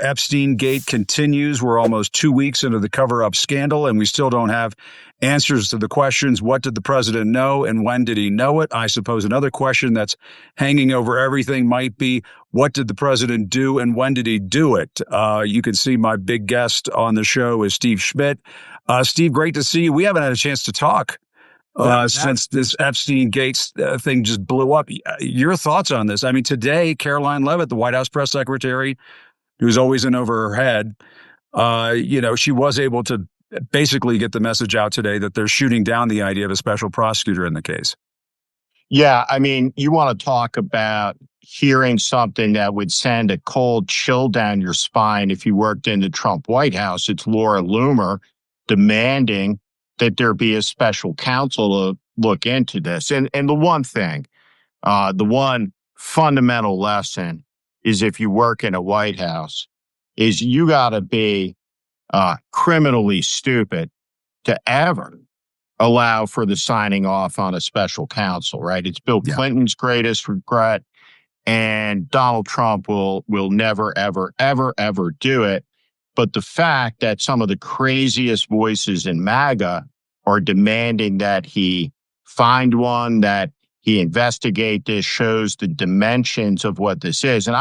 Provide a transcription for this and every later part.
Epstein Gate continues. We're almost 2 weeks into the cover-up scandal, and we still don't have answers to the questions, what did the president know and when did he know it? I suppose another question that's hanging over everything might be, what did the president do and when did he do it? You can see my big guest on the show is Steve Schmidt. Steve, great to see you. We haven't had a chance to talk since this Epstein Gates thing just blew up. Your thoughts on this? I mean, today, Caroline Leavitt, the White House press secretary, who's always in over her head, she was able to basically get the message out today that they're shooting down the idea of a special prosecutor in the case. Yeah, I mean, you want to talk about hearing something that would send a cold chill down your spine if you worked in the Trump White House. It's Laura Loomer demanding that there be a special counsel to look into this. And the one thing, the one fundamental lesson is if you work in a White House, is you got to be criminally stupid to ever allow for the signing off on a special counsel, right? It's Bill Clinton's greatest regret, and Donald Trump will never, ever, ever, ever do it. But the fact that some of the craziest voices in MAGA are demanding that he find one, that he investigate this, shows the dimensions of what this is. And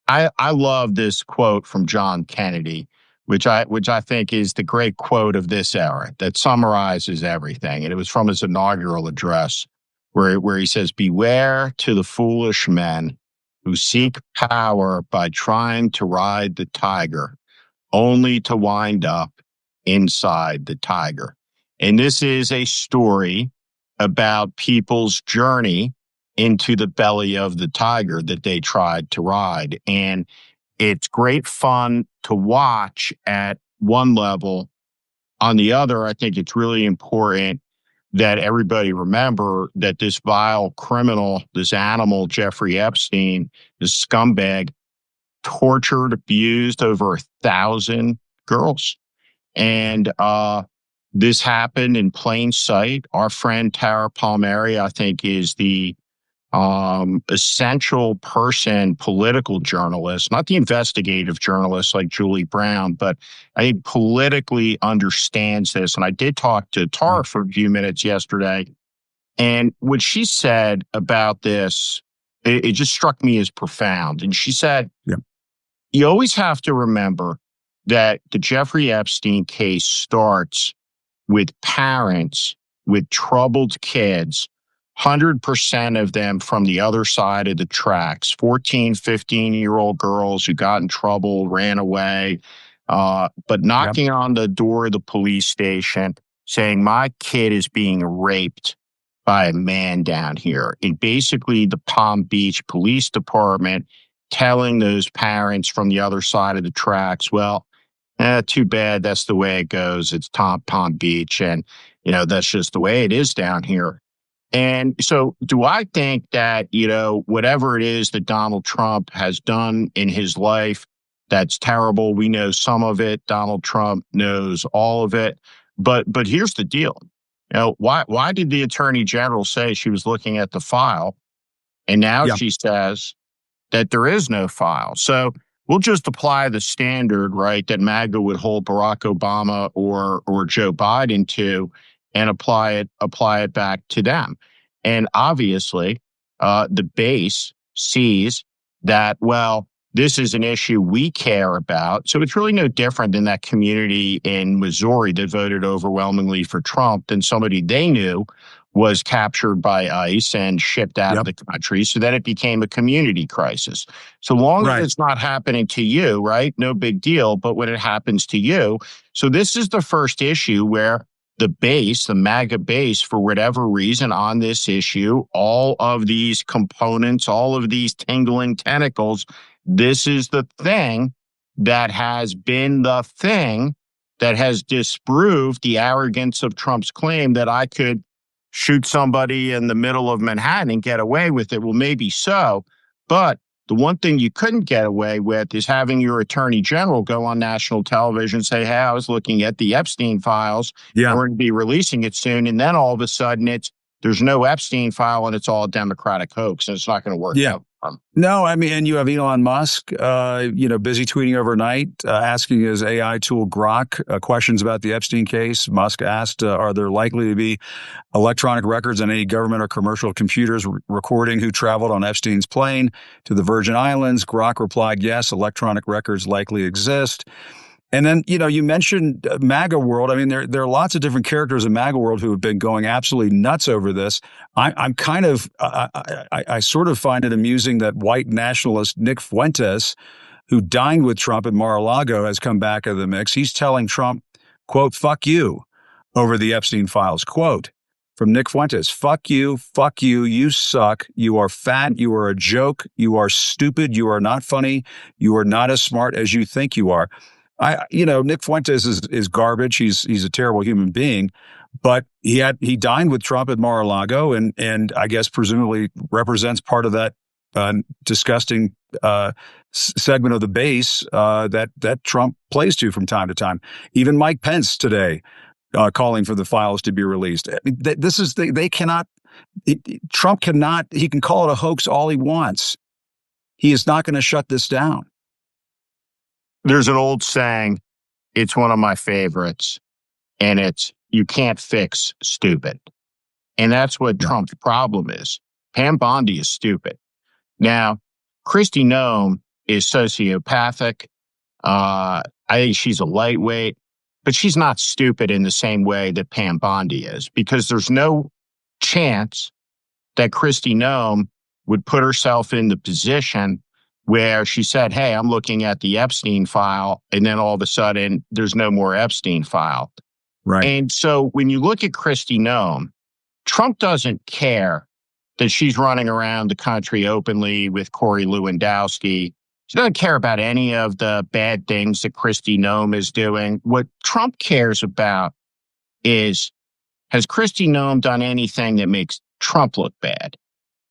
I love this quote from John Kennedy, which I think is the great quote of this era that summarizes everything. And it was from his inaugural address where he says, "Beware to the foolish men who seek power by trying to ride the tiger, only to wind up inside the tiger." And this is a story about people's journey into the belly of the tiger that they tried to ride. And it's great fun to watch at one level. On the other, I think it's really important that everybody remember that this vile criminal, this animal, Jeffrey Epstein, this scumbag, tortured, abused over 1,000 girls. And this happened in plain sight. Our friend Tara Palmieri, I think, is the essential person, political journalist, not the investigative journalist like Julie Brown, but I think politically understands this. And I did talk to Tara for a few minutes yesterday. And what she said about this, it just struck me as profound. And she said, you always have to remember that the Jeffrey Epstein case starts with parents with troubled kids, 100% of them from the other side of the tracks, 14, 15-year-old girls who got in trouble, ran away, but knocking on the door of the police station saying, my kid is being raped by a man down here. And basically the Palm Beach Police Department telling those parents from the other side of the tracks, well, too bad. That's the way it goes. It's Palm Beach. And, that's just the way it is down here. And so do I think that, whatever it is that Donald Trump has done in his life, that's terrible. We know some of it. Donald Trump knows all of it. But here's the deal. Why did the Attorney General say she was looking at the file? And now she says that there is no file. So we'll just apply the standard, right, that MAGA would hold Barack Obama or Joe Biden to, and apply it back to them. And obviously, the base sees that, well, this is an issue we care about. So it's really no different than that community in Missouri that voted overwhelmingly for Trump than somebody they knew was captured by ICE and shipped out of the country. So then it became a community crisis. So long as it's not happening to you, right? No big deal. But when it happens to you, so this is the first issue where the base, the MAGA base, for whatever reason on this issue, all of these components, all of these tingling tentacles, this is the thing that has been the thing that has disproved the arrogance of Trump's claim that I could shoot somebody in the middle of Manhattan and get away with it. Well, maybe so. But the one thing you couldn't get away with is having your attorney general go on national television and say, hey, I was looking at the Epstein files. We're going to be releasing it soon. And then all of a sudden there's no Epstein file and it's all a Democratic hoax and it's not going to work out. No, I mean, and you have Elon Musk, busy tweeting overnight, asking his AI tool Grok questions about the Epstein case. Musk asked, are there likely to be electronic records on any government or commercial computers recording who traveled on Epstein's plane to the Virgin Islands? Grok replied, yes, electronic records likely exist. And then, you mentioned MAGA world. I mean, there are lots of different characters in MAGA world who have been going absolutely nuts over this. I'm kind of, I sort of find it amusing that white nationalist Nick Fuentes, who dined with Trump at Mar-a-Lago, has come back into the mix. He's telling Trump, quote, fuck you over the Epstein files. Quote from Nick Fuentes, fuck you, you suck, you are fat, you are a joke, you are stupid, you are not funny, you are not as smart as you think you are. Nick Fuentes is garbage. He's a terrible human being, but he dined with Trump at Mar-a-Lago, and I guess presumably represents part of that disgusting segment of the base that Trump plays to from time to time. Even Mike Pence today calling for the files to be released. I mean, they cannot. Trump cannot. He can call it a hoax all he wants. He is not going to shut this down. There's an old saying, it's one of my favorites, and it's, you can't fix stupid. And that's what Trump's problem is. Pam Bondi is stupid. Now, Kristi Noem is sociopathic. I think she's a lightweight, but she's not stupid in the same way that Pam Bondi is, because there's no chance that Kristi Noem would put herself in the position where she said, hey, I'm looking at the Epstein file, and then all of a sudden there's no more Epstein file. Right. And so when you look at Kristi Noem, Trump doesn't care that she's running around the country openly with Corey Lewandowski. She doesn't care about any of the bad things that Kristi Noem is doing. What Trump cares about is, has Kristi Noem done anything that makes Trump look bad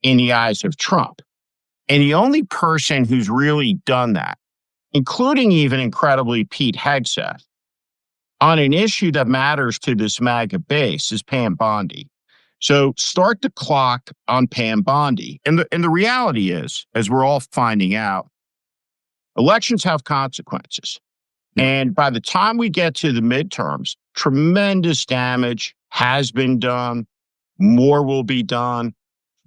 in the eyes of Trump? And the only person who's really done that, including even incredibly Pete Hegseth, on an issue that matters to this MAGA base, is Pam Bondi. So start the clock on Pam Bondi. And the reality is, as we're all finding out, elections have consequences. Yeah. And by the time we get to the midterms, tremendous damage has been done. More will be done.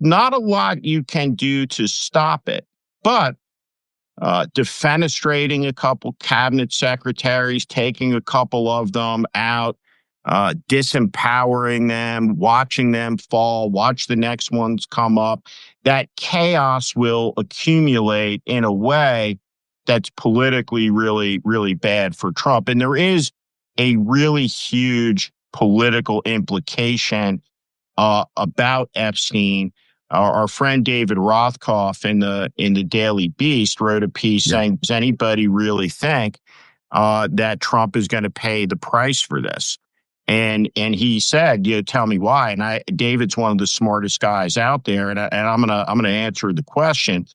Not a lot you can do to stop it, but defenestrating a couple cabinet secretaries, taking a couple of them out, disempowering them, watching them fall, watch the next ones come up. That chaos will accumulate in a way that's politically really, really bad for Trump. And there is a really huge political implication about Epstein. Our friend David Rothkopf in the Daily Beast wrote a piece saying, does anybody really think that Trump is going to pay the price for this? And he said, tell me why. And David's one of the smartest guys out there, and I'm gonna answer the question.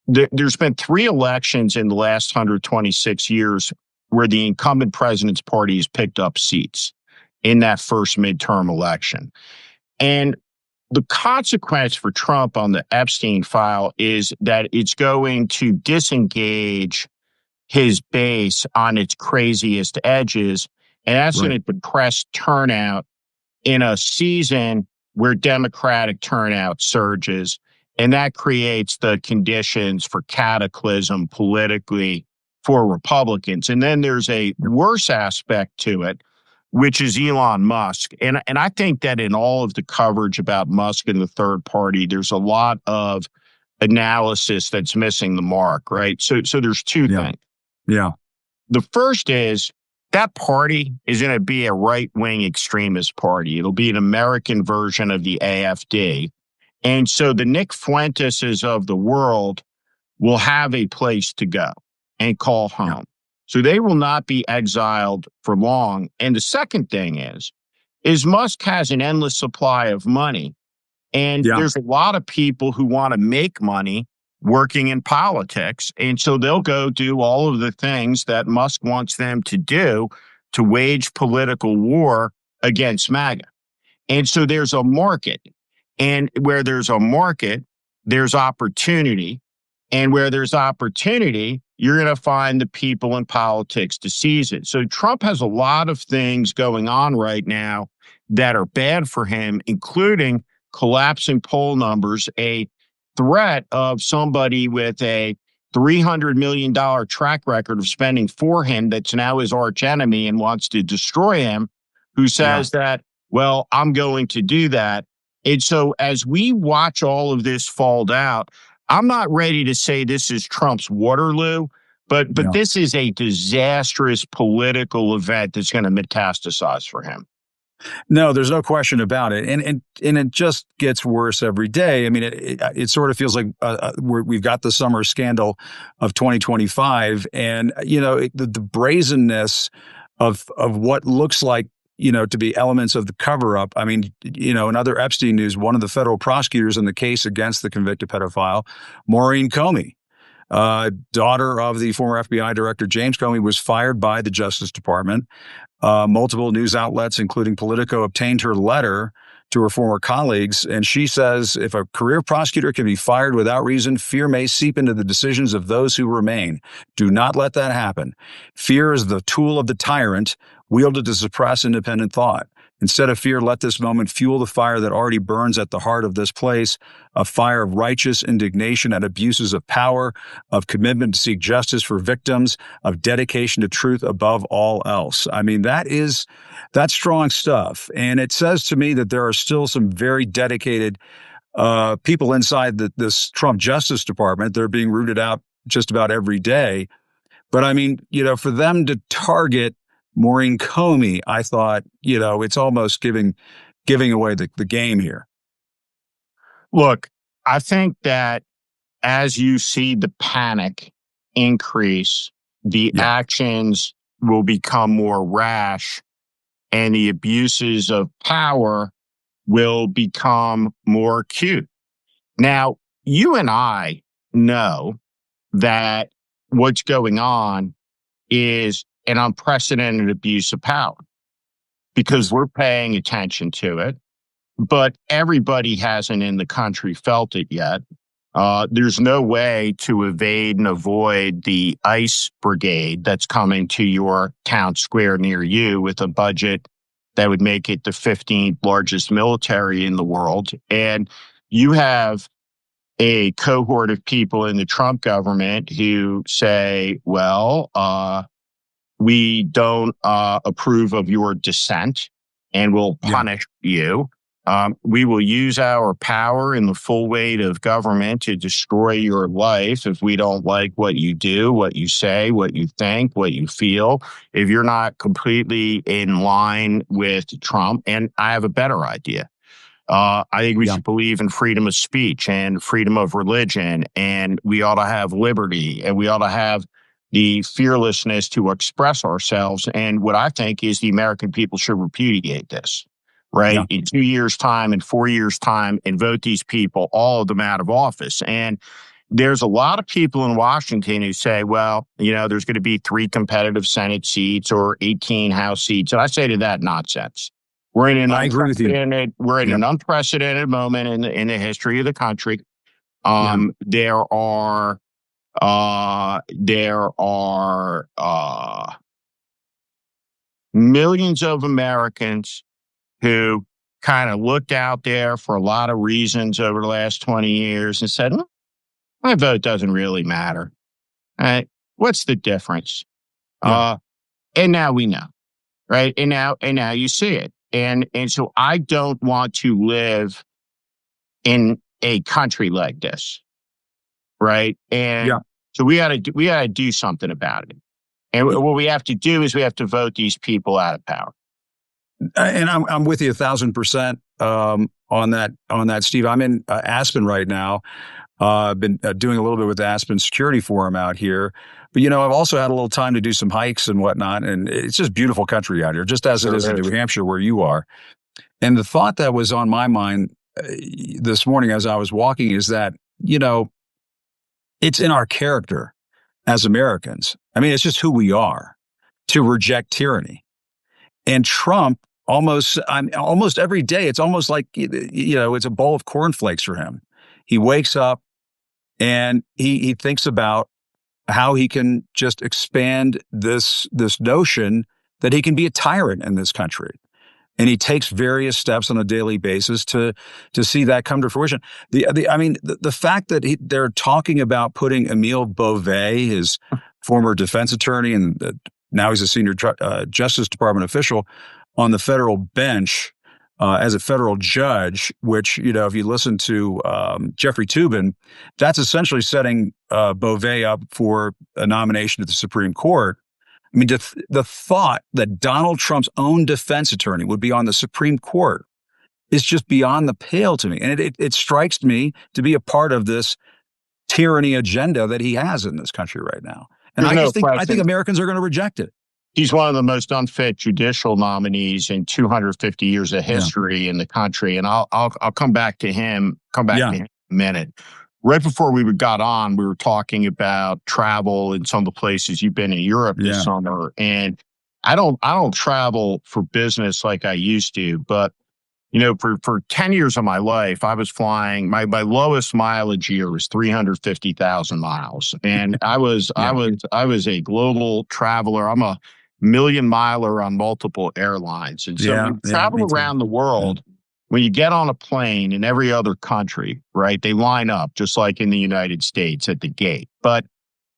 There's been 3 elections in the last 126 years where the incumbent president's party has picked up seats in that first midterm election. And the consequence for Trump on the Epstein file is that it's going to disengage his base on its craziest edges, and that's going to depress turnout in a season where Democratic turnout surges, and that creates the conditions for cataclysm politically for Republicans. And then there's a worse aspect to it, which is Elon Musk. And I think that in all of the coverage about Musk and the third party, there's a lot of analysis that's missing the mark, right? So there's 2 things. Yeah. The first is that party is going to be a right-wing extremist party. It'll be an American version of the AfD. And so the Nick Fuenteses of the world will have a place to go and call home. Yeah. So they will not be exiled for long. And the second thing is Musk has an endless supply of money. And there's a lot of people who want to make money working in politics. And so they'll go do all of the things that Musk wants them to do to wage political war against MAGA. And so there's a market. And where there's a market, there's opportunity. And where there's opportunity, you're going to find the people in politics to seize it. So Trump has a lot of things going on right now that are bad for him, including collapsing poll numbers, a threat of somebody with a $300 million track record of spending for him that's now his arch enemy and wants to destroy him, who says that, well, I'm going to do that. And so as we watch all of this fall out, I'm not ready to say this is Trump's Waterloo, but this is a disastrous political event that's going to metastasize for him. No, there's no question about it, and it just gets worse every day. I mean, it sort of feels like we've got the summer scandal of 2025, and the brazenness of what looks like to be elements of the cover up. I mean, in other Epstein news, one of the federal prosecutors in the case against the convicted pedophile, Maureen Comey, daughter of the former FBI director James Comey, was fired by the Justice Department. Multiple news outlets, including Politico, obtained her letter to her former colleagues. And she says, if a career prosecutor can be fired without reason, fear may seep into the decisions of those who remain. Do not let that happen. Fear is the tool of the tyrant, wielded to suppress independent thought. Instead of fear, let this moment fuel the fire that already burns at the heart of this place, a fire of righteous indignation at abuses of power, of commitment to seek justice for victims, of dedication to truth above all else. I mean, that's strong stuff. And it says to me that there are still some very dedicated people inside this Trump Justice Department. They're being rooted out just about every day. But I mean, for them to target Maureen Comey, I thought, it's almost giving away the game here. Look, I think that as you see the panic increase, the actions will become more rash and the abuses of power will become more acute. Now, you and I know that what's going on is an unprecedented abuse of power because we're paying attention to it, but everybody hasn't in the country felt it yet. There's no way to evade and avoid the ICE brigade that's coming to your town square near you with a budget that would make it the 15th largest military in the world. And you have a cohort of people in the Trump government who say, well, we don't approve of your dissent and will punish you. We will use our power and the full weight of government to destroy your life if we don't like what you do, what you say, what you think, what you feel. If you're not completely in line with Trump, and I have a better idea. I think we should believe in freedom of speech and freedom of religion, and we ought to have liberty, and we ought to have the fearlessness to express ourselves. And what I think is the American people should repudiate this, right? In 2 years' time, in 4 years' time, and vote these people, all of them, out of office. And there's a lot of people in Washington who say, well, there's going to be 3 competitive Senate seats or 18 House seats. And I say to that, nonsense. We're in an unprecedented moment in the history of the country. There are millions of Americans who kind of looked out there for a lot of reasons over the last 20 years and said, my vote doesn't really matter. Right? What's the difference? And now we know, right? And now you see it. And so I don't want to live in a country like this. Right. And so we gotta do something about it. And what we have to do is we have to vote these people out of power. And I'm with you 1,000% on that, Steve. I'm in Aspen right now. I've been doing a little bit with the Aspen Security Forum out here. But, I've also had a little time to do some hikes and whatnot. And it's just beautiful country out here, just as it is in New Hampshire where you are. And the thought that was on my mind this morning as I was walking is that, it's in our character as Americans. I mean, it's just who we are to reject tyranny. And Trump almost every day, it's almost like, it's a bowl of cornflakes for him. He wakes up and he thinks about how he can just expand this notion that he can be a tyrant in this country. And he takes various steps on a daily basis to see that come to fruition. The fact that they're talking about putting Emile Beauvais, his former defense attorney, and now he's a senior Justice Department official, on the federal bench as a federal judge, which, if you listen to Jeffrey Toobin, that's essentially setting Beauvais up for a nomination to the Supreme Court. I mean, the thought that Donald Trump's own defense attorney would be on the Supreme Court is just beyond the pale to me. And it strikes me to be a part of this tyranny agenda that he has in this country right now. And I think Americans are going to reject it. He's one of the most unfit judicial nominees in 250 years of history in the country. And I'll come back to him. To him in a minute. Right before we got on, we were talking about travel and some of the places you've been in Europe this summer. And I don't travel for business like I used to, but for 10 years of my life, I was flying. My lowest mileage year was 350,000 miles, and I was a global traveler. I'm a million miler on multiple airlines, and so you travel around the world. When you get on a plane in every other country, right, they line up just like in the United States at the gate. But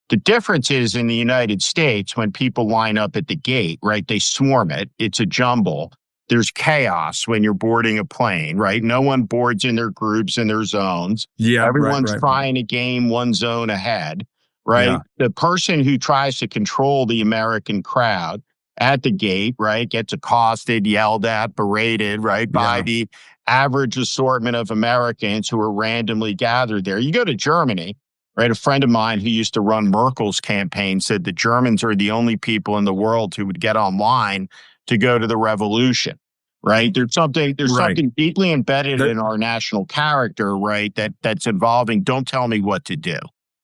the difference is in the United States, when people line up at the gate, right, they swarm it. It's a jumble. There's chaos when you're boarding a plane, right? No one boards in their groups and their zones. Yeah, everyone's trying to gain one zone ahead, right? Yeah. The person who tries to control the American crowd at the gate, right, gets accosted, yelled at, berated, right, by the average assortment of Americans who are randomly gathered there. You go to Germany, right? A friend of mine who used to run Merkel's campaign said the Germans are the only people in the world who would get online to go to the revolution, right? There's something deeply embedded in our national character, right, that's involving, don't tell me what to do.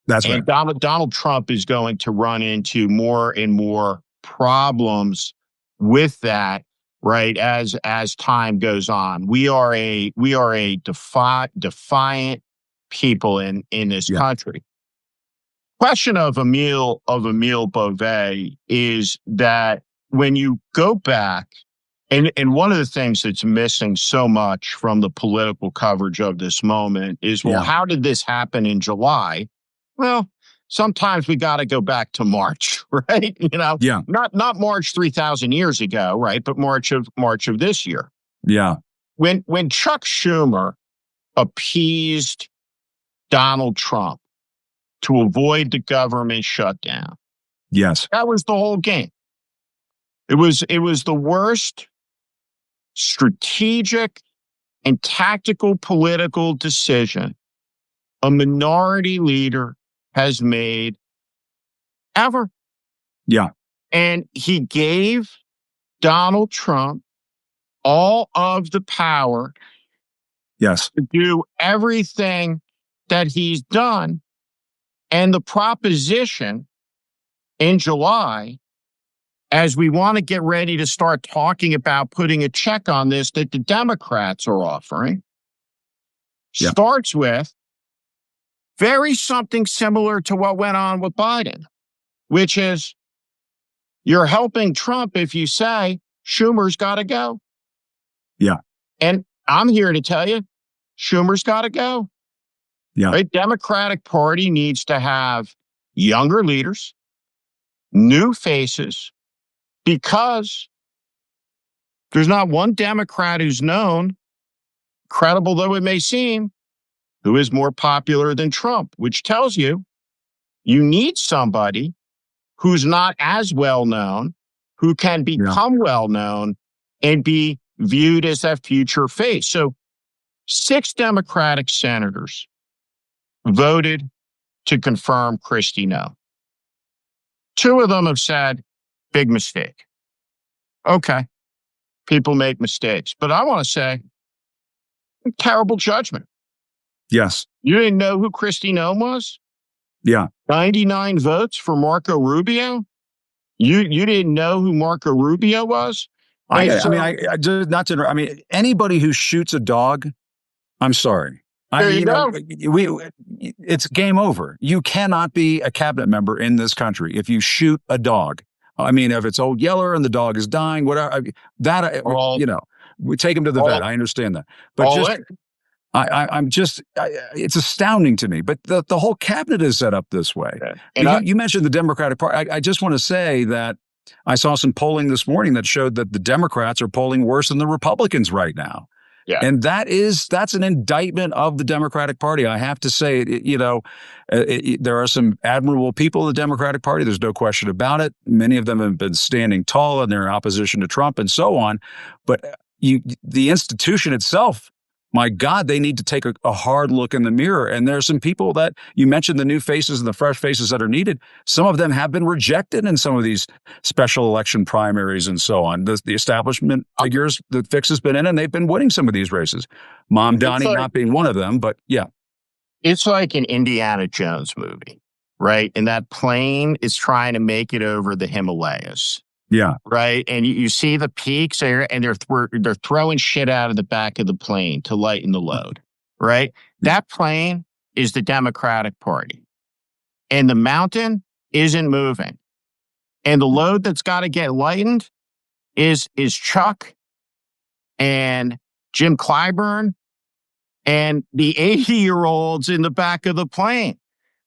That's right. And Donald Trump is going to run into more and more problems with that, right, as time goes on. We are a defiant people in this country. Question of Emile Beauvais is that when you go back, and one of the things that's missing so much from the political coverage of this moment is, how did this happen in July? Well, sometimes we got to go back to March, right? Not March 3,000 years ago, right? But March of this year. Yeah. When Chuck Schumer appeased Donald Trump to avoid the government shutdown, that was the whole game. It was the worst strategic and tactical political decision a minority leader has made ever. Yeah. And he gave Donald Trump all of the power to do everything that he's done. And the proposition in July, as we want to get ready to start talking about putting a check on this that the Democrats are offering, starts with something similar to what went on with Biden, which is you're helping Trump if you say Schumer's got to go. Yeah. And I'm here to tell you, Schumer's got to go. Yeah. The Democratic Party needs to have younger leaders, new faces, because there's not one Democrat who's known, credible though it may seem, who is more popular than Trump, which tells you need somebody who's not as well known, who can become well known and be viewed as a future face. So 6 Democratic senators voted to confirm Christie no. 2 of them have said, big mistake. Okay, people make mistakes. But I want to say, terrible judgment. Yes. You didn't know who Christie no was? Yeah. 99 votes for Marco Rubio? You didn't know who Marco Rubio was? Anybody who shoots a dog, I'm sorry. There you go. It's game over. You cannot be a cabinet member in this country if you shoot a dog. I mean, if it's Old Yeller and the dog is dying, whatever, we take him to the vet. I understand that. But it's astounding to me. But the whole cabinet is set up this way. Yeah. And you mentioned the Democratic Party. I just want to say that I saw some polling this morning that showed that the Democrats are polling worse than the Republicans right now. Yeah. And that's an indictment of the Democratic Party. I have to say, there are some admirable people in the Democratic Party. There's no question about it. Many of them have been standing tall in their opposition to Trump and so on. But the institution itself, my God, they need to take a hard look in the mirror. And there are some people that you mentioned, the new faces and the fresh faces that are needed. Some of them have been rejected in some of these special election primaries and so on. The establishment figures, the fix has been in, and they've been winning some of these races. Mom Donnie not being one of them, but yeah. It's like an Indiana Jones movie, right? And that plane is trying to make it over the Himalayas. Yeah. Right. And you see the peaks there, and they're throwing shit out of the back of the plane to lighten the load. Right. That plane is the Democratic Party, and the mountain isn't moving. And the load that's got to get lightened is Chuck and Jim Clyburn and the 80-year-olds in the back of the plane.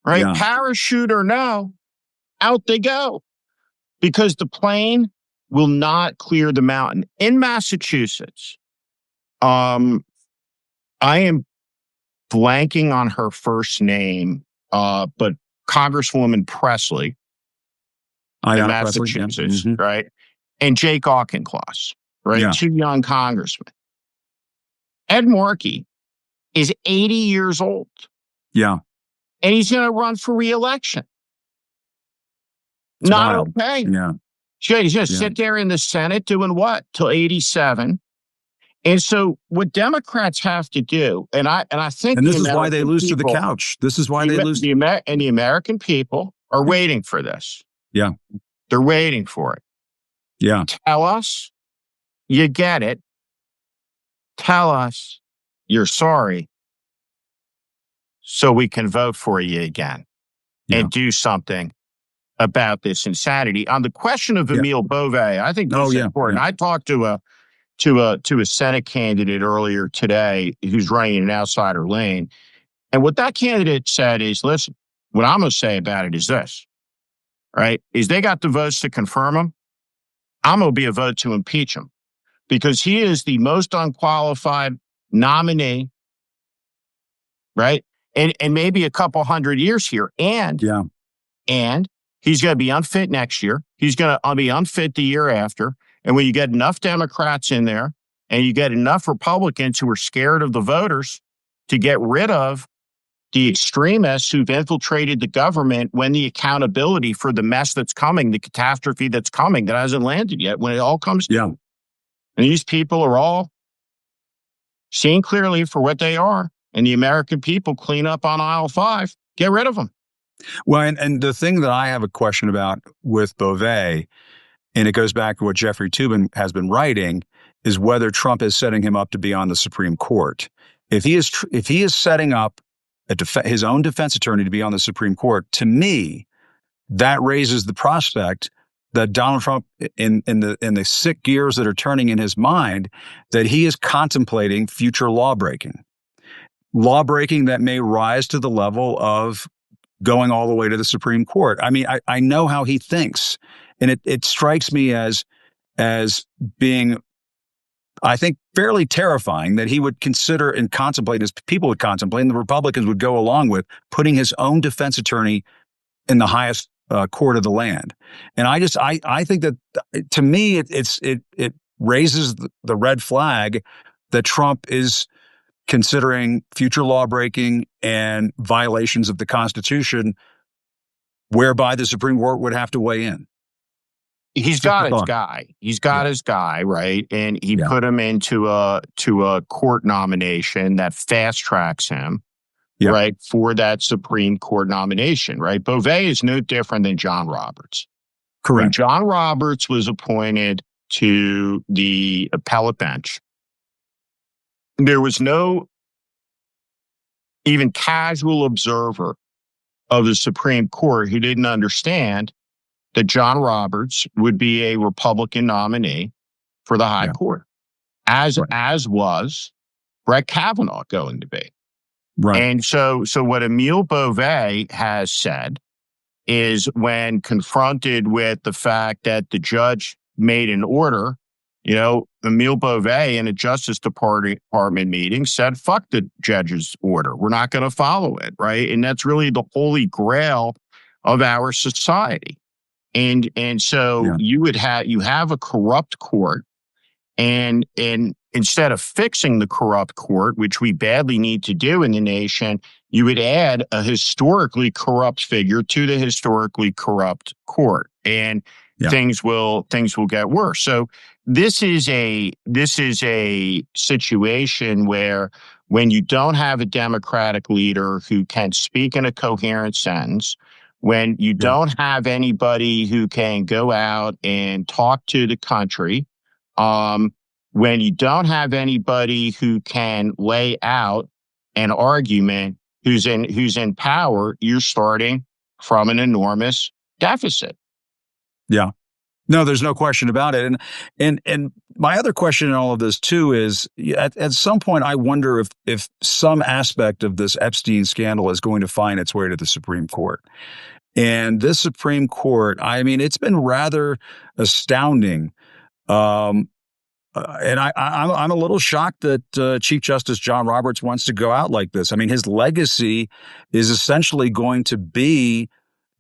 Right. Yeah. Parachute or no, out they go. Because the plane will not clear the mountain. In Massachusetts, I am blanking on her first name, but Congresswoman Presley in Massachusetts, Presley, yeah. Right? And Jake Auchincloss, right? Yeah. Two young congressmen. Ed Markey is 80 years old. Yeah. And he's going to run for re-election. Not wild. Okay. Yeah. He's going to sit there in the Senate doing what? Till 87. And so what Democrats have to do, and I think, and this is why they lose to the couch. This is why they lose. The American people are waiting for this. Yeah. They're waiting for it. Yeah. Tell us you get it. Tell us you're sorry so we can vote for you again and do something about this insanity. On the question of Emile Beauvais, I think this is important. Yeah. I talked to a Senate candidate earlier today who's running an outsider lane. And what that candidate said is, listen, what I'm going to say about it is this, right? Is they got the votes to confirm him. I'm going to be a vote to impeach him because he is the most unqualified nominee, right? And maybe a couple hundred years here. And he's going to be unfit next year. He's going to be unfit the year after. And when you get enough Democrats in there and you get enough Republicans who are scared of the voters to get rid of the extremists who've infiltrated the government, when the accountability for the mess that's coming, the catastrophe that's coming that hasn't landed yet, when it all comes down. And these people are all seen clearly for what they are. And the American people clean up on aisle 5. Get rid of them. Well, and the thing that I have a question about with Beauvais, and it goes back to what Jeffrey Toobin has been writing, is whether Trump is setting him up to be on the Supreme Court. If he is setting up his own defense attorney to be on the Supreme Court, to me, that raises the prospect that Donald Trump, in the sick gears that are turning in his mind, that he is contemplating future lawbreaking that may rise to the level of going all the way to the Supreme Court. I mean, I know how he thinks, and it strikes me as being, I think, fairly terrifying that he would consider and contemplate, as people would contemplate, and the Republicans would go along with, putting his own defense attorney in the highest court of the land. And I think that, to me, it raises the red flag that Trump is considering future lawbreaking and violations of the Constitution, whereby the Supreme Court would have to weigh in. He's got his guy. He's got his guy, right? And he put him into a court nomination that fast tracks him, right, for that Supreme Court nomination, right? Beauvais is no different than John Roberts. Correct. When John Roberts was appointed to the appellate bench, there was no even casual observer of the Supreme Court who didn't understand that John Roberts would be a Republican nominee for the High Court, as was Brett Kavanaugh going to be. Right. And so what Emile Beauvais has said is, when confronted with the fact that the judge made an order, Emile Beauvais in a Justice Department meeting said, fuck the judge's order. We're not going to follow it, right? And that's really the holy grail of our society. And so you have a corrupt court, and instead of fixing the corrupt court, which we badly need to do in the nation, you would add a historically corrupt figure to the historically corrupt court, and things will get worse. So this is a situation where, when you don't have a Democratic leader who can speak in a coherent sentence, when you don't have anybody who can go out and talk to the country, when you don't have anybody who can lay out an argument, who's in power, you're starting from an enormous deficit. Yeah. No, there's no question about it. And my other question in all of this too is, at some point, I wonder if some aspect of this Epstein scandal is going to find its way to the Supreme Court. And this Supreme Court, I mean, it's been rather astounding. And I'm a little shocked that Chief Justice John Roberts wants to go out like this. I mean, his legacy is essentially going to be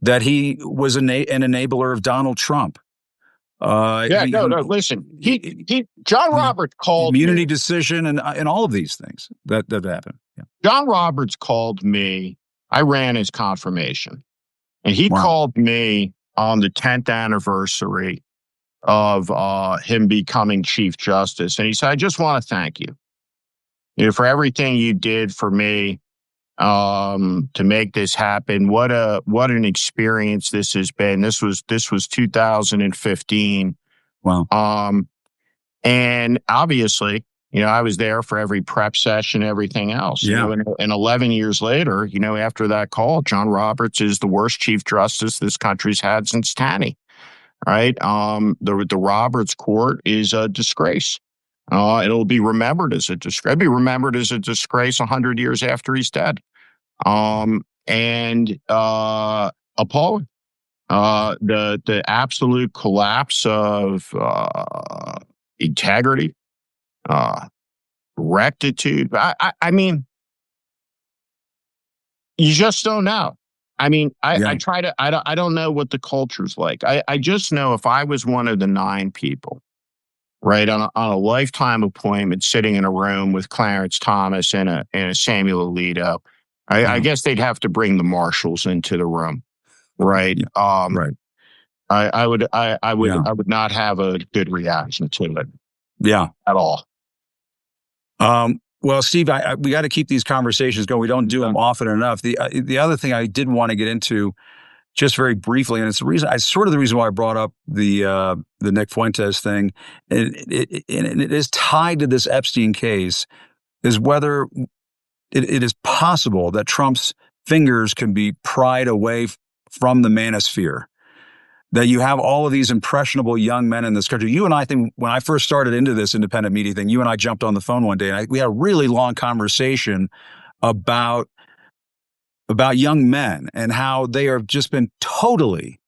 that he was an enabler of Donald Trump. Listen, John Roberts called immunity me. Decision and all of these things that happened. Yeah. John Roberts called me. I ran his confirmation, and he called me on the 10th anniversary of him becoming Chief Justice. And he said, I just want to thank you, for everything you did for me, to make this happen. What an experience this has been. This was 2015. Wow. And obviously, I was there for every prep session, everything else. Yeah. And 11 years later, after that call, John Roberts is the worst Chief Justice this country's had since Taney. Right. The Roberts Court is a disgrace. It'll be remembered as a disgrace. It'll be remembered as a disgrace 100 years after he's dead. And appalling. The absolute collapse of integrity, rectitude. I mean, you just don't know. I mean, I don't know what the culture's like. I just know, if I was one of the 9 people, right, on a lifetime appointment, sitting in a room with Clarence Thomas and a Samuel Alito, I guess they'd have to bring the marshals into the room, right? Right. I would not have a good reaction to it. Yeah. At all. Well, Steve, we got to keep these conversations going. We don't do them often enough. The other thing I did want to get into, just very briefly, and it's the reason why I brought up the Nick Fuentes thing, and it is tied to this Epstein case, is whether it is possible that Trump's fingers can be pried away from the Manosphere. That you have all of these impressionable young men in this country. You and I think, when I first started into this independent media thing, you and I jumped on the phone one day, and we had a really long conversation about young men and how they have just been totally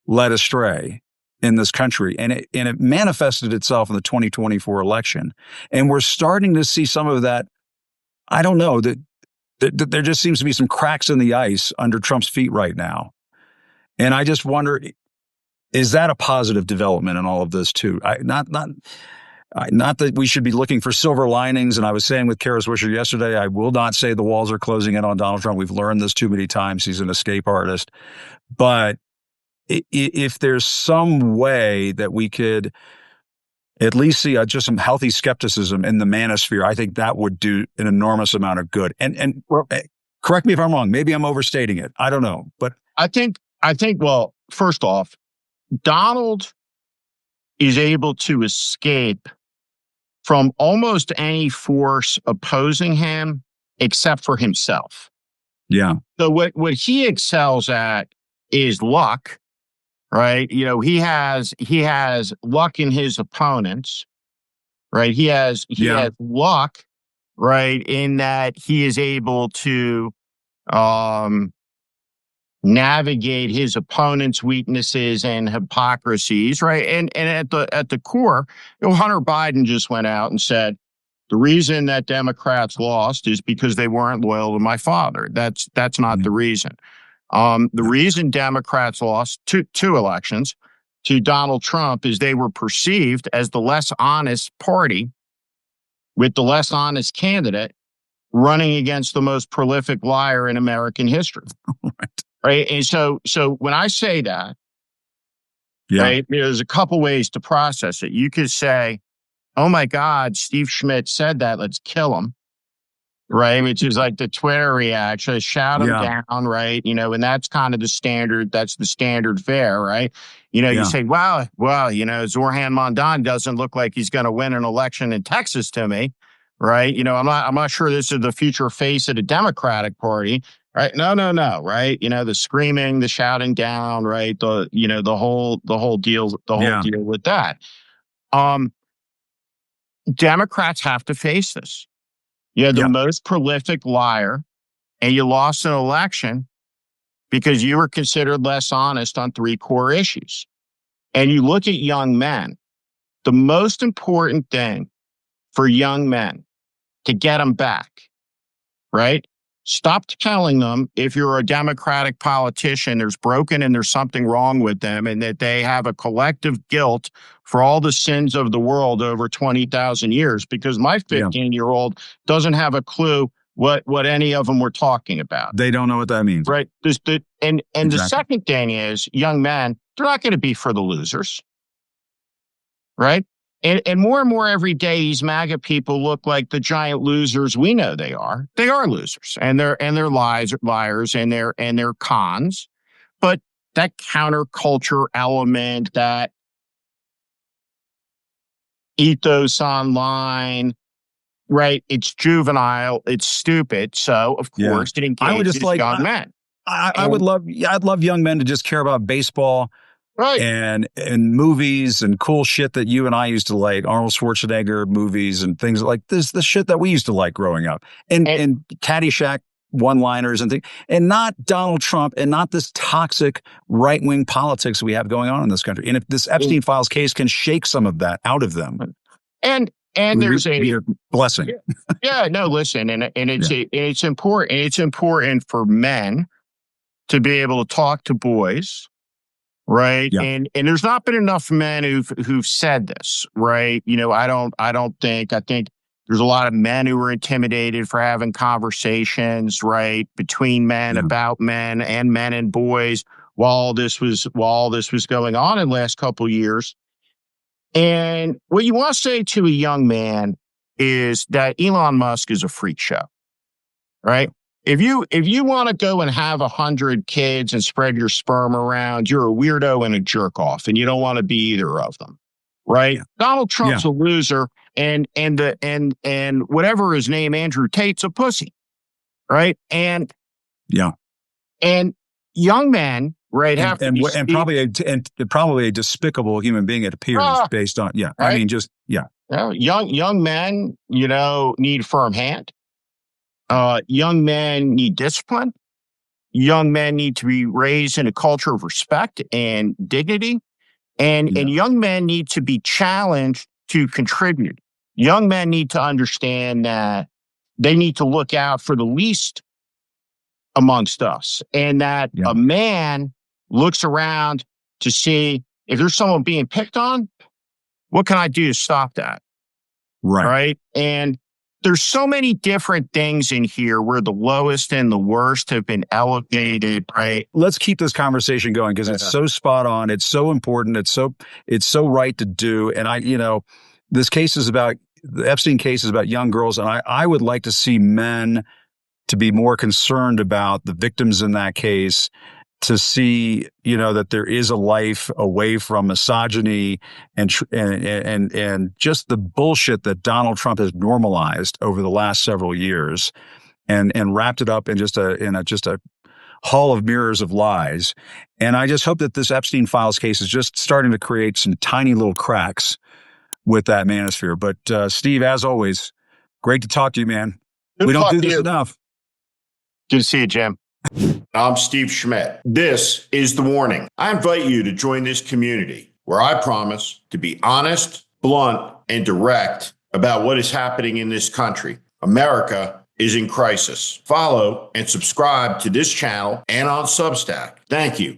led astray in this country. And it manifested itself in the 2024 election. And we're starting to see some of that. I don't know, that there just seems to be some cracks in the ice under Trump's feet right now. And I just wonder, is that a positive development in all of this too? Not that we should be looking for silver linings. And I was saying with Kara Swisher yesterday, I will not say the walls are closing in on Donald Trump. We've learned this too many times. He's an escape artist. But if there's some way that we could at least see just some healthy skepticism in the Manosphere, I think that would do an enormous amount of good. And correct me if I'm wrong. Maybe I'm overstating it. I don't know. But I think, well, first off, Donald is able to escape from almost any force opposing him except for himself. Yeah. So what he excels at is luck, right? He has luck in his opponents, right? He has luck, right, in that he is able to um navigate his opponent's weaknesses and hypocrisies, right? And at the core, Hunter Biden just went out and said the reason that Democrats lost is because they weren't loyal to my father. That's not the reason. The reason Democrats lost two elections to Donald Trump is they were perceived as the less honest party with the less honest candidate running against the most prolific liar in American history. Right. And so when I say that, right, there's a couple ways to process it. You could say, oh my God, Steve Schmidt said that, let's kill him. Right. Which is like the Twitter reaction, shout him down. Right. And that's kind of the standard. That's the standard fare. Right. You say, well, Zoran Mondon doesn't look like he's going to win an election in Texas to me. Right. I'm not sure this is the future face of the Democratic Party. Right. No. Right. The screaming, the shouting down. Right. The whole deal with that. Democrats have to face this. You're the most prolific liar, and you lost an election because you were considered less honest on three core issues. And you look at young men, the most important thing for young men to get them back, right? Stop telling them if you're a Democratic politician, there's broken and there's something wrong with them and that they have a collective guilt for all the sins of the world over 20,000 years, because my 15-year-old doesn't have a clue what any of them were talking about. They don't know what that means. Right. And the second thing is young men, they're not going to be for the losers. Right. And more every day, these MAGA people look like the giant losers we know they are. They are losers, and they're liars, and they're cons. But that counterculture element, that ethos online, right? It's juvenile, it's stupid. So of course, it engages young men. I'd love young men to just care about baseball. Right. And movies and cool shit that you and I used to like, Arnold Schwarzenegger movies and things like this, the shit that we used to like growing up. And Caddyshack one-liners and things, and not Donald Trump and not this toxic right-wing politics we have going on in this country. And if this Epstein Files case can shake some of that out of them. And there's a blessing. Listen, and it's important. It's important for men to be able to talk to boys. Right. Yeah. And there's not been enough men who've said this. Right. I think there's a lot of men who were intimidated for having conversations, right, between men about men and boys while this was going on in the last couple of years. And what you want to say to a young man is that Elon Musk is a freak show. Right. If you want to go and have 100 kids and spread your sperm around, you're a weirdo and a jerk off, and you don't want to be either of them, right? Yeah. Donald Trump's a loser, and whatever his name, Andrew Tate's a pussy, right? And young men, right, probably a despicable human being, it appears, based on right? I mean, just young men, need a firm hand. Young men need discipline. Young men need to be raised in a culture of respect and dignity. And young men need to be challenged to contribute. Young men need to understand that they need to look out for the least amongst us. And that a man looks around to see if there's someone being picked on, what can I do to stop that? Right. And there's so many different things in here where the lowest and the worst have been elevated, right? Let's keep this conversation going because it's so spot on. It's so important. It's so right to do. And the Epstein case is about young girls. And I would like to see men to be more concerned about the victims in that case, to see, that there is a life away from misogyny and just the bullshit that Donald Trump has normalized over the last several years. and wrapped it up in just a hall of mirrors of lies. And I just hope that this Epstein files case is just starting to create some tiny little cracks with that manosphere. But Steve, as always, great to talk to you, man. We don't do this enough. Good to see you, Jim. I'm Steve Schmidt. This is The Warning. I invite you to join this community where I promise to be honest, blunt, and direct about what is happening in this country. America is in crisis. Follow and subscribe to this channel and on Substack. Thank you.